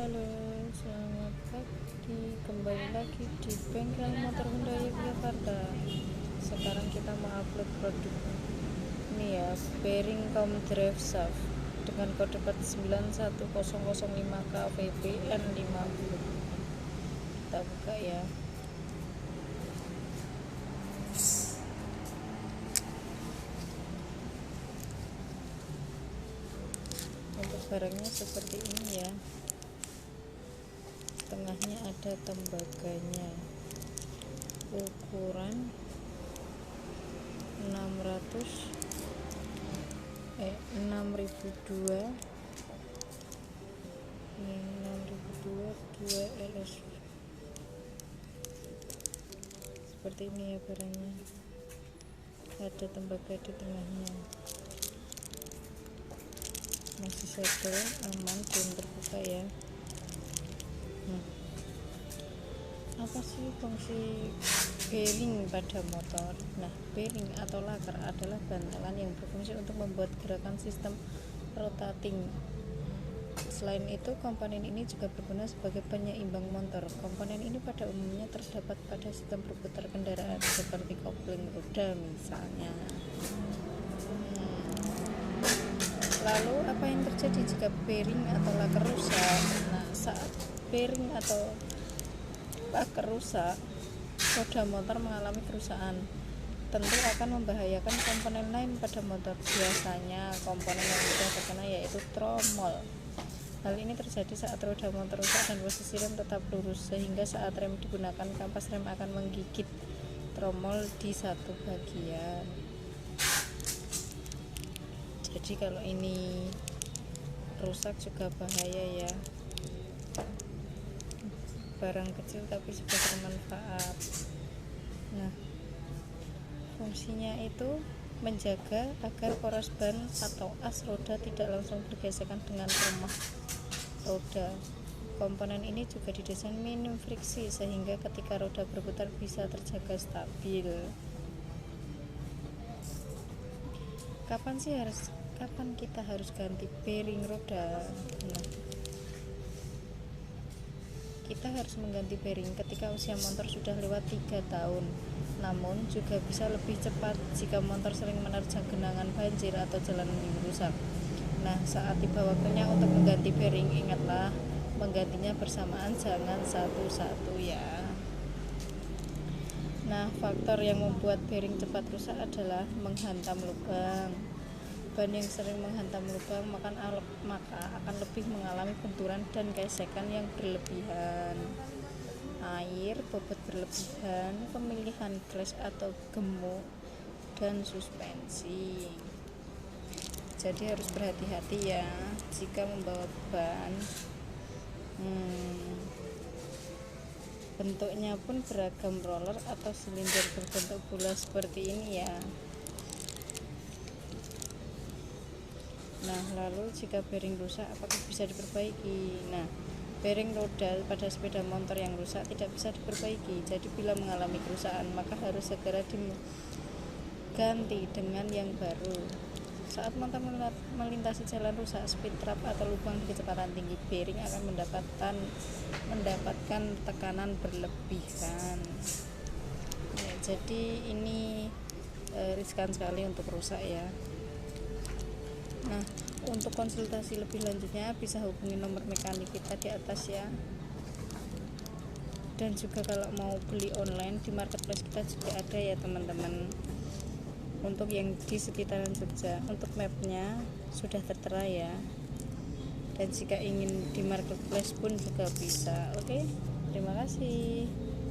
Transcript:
Halo, selamat pagi. Kembali lagi di Bengkel Motor Honda Yogyakarta. Sekarang kita mau upload produk ini ya, bearing com drive shaft dengan kode part 91005 KVP N50. Kita buka ya. Untuk barangnya seperti ini ya. Tengahnya ada tembaganya, ukuran 6002 2 LS. Seperti ini ya barangnya, ada tembaga di tengahnya, masih segel, aman, belum terbuka ya. Apa sih fungsi bearing pada motor? Nah, bearing atau laker adalah bantalan yang berfungsi untuk membuat gerakan sistem rotating. Selain itu, komponen ini juga berguna sebagai penyeimbang motor. Komponen ini pada umumnya terdapat pada sistem berputar kendaraan seperti kopling roda misalnya. Lalu apa yang terjadi jika bearing atau laker rusak? Nah, saat bearing atau laker rusak, roda motor mengalami kerusakan. Tentu akan membahayakan komponen lain pada motor. Biasanya komponen yang mudah terkena yaitu tromol. Hal ini terjadi saat roda motor rusak dan posisi rem tetap lurus, sehingga saat rem digunakan, kampas rem akan menggigit tromol di satu bagian. Jadi kalau ini rusak juga bahaya ya. Barang kecil tapi sudah bermanfaat. Nah, fungsinya itu menjaga agar poros ban atau as roda tidak langsung bergesekan dengan rumah roda. Komponen ini juga didesain minim friksi sehingga ketika roda berputar bisa terjaga stabil. Kapan kita harus ganti bearing roda? Nah, kita harus mengganti bearing ketika usia motor sudah lewat 3 tahun. Namun juga bisa lebih cepat jika motor sering menerjang genangan banjir atau jalan yang rusak. Nah, saat tiba waktunya untuk mengganti bearing, ingatlah menggantinya bersamaan, jangan satu-satu ya. Nah, faktor yang membuat bearing cepat rusak adalah menghantam lubang. Ban yang sering menghantam lubang maka akan lebih mengalami benturan dan gesekan yang berlebihan. Air, bobot berlebihan, pemilihan clutch atau gemuk, dan suspensi. Jadi harus berhati-hati ya jika membawa ban. Bentuknya pun beragam, roller atau silinder berbentuk bola seperti ini ya. Nah, lalu jika bearing rusak apakah bisa diperbaiki? Nah, bearing roda pada sepeda motor yang rusak tidak bisa diperbaiki. Jadi bila mengalami kerusakan maka harus segera diganti dengan yang baru. Saat motor melintasi jalan rusak, speed trap atau lubang di kecepatan tinggi, bearing akan mendapatkan tekanan berlebihan. Ya, jadi ini riskan sekali untuk rusak ya. Nah, untuk konsultasi lebih lanjutnya bisa hubungi nomor mekanik kita di atas ya. Dan juga kalau mau beli online di marketplace kita juga ada ya teman-teman. Untuk yang di sekitaran Jogja, untuk mapnya sudah tertera ya. Dan jika ingin di marketplace pun juga bisa. Oke, terima kasih.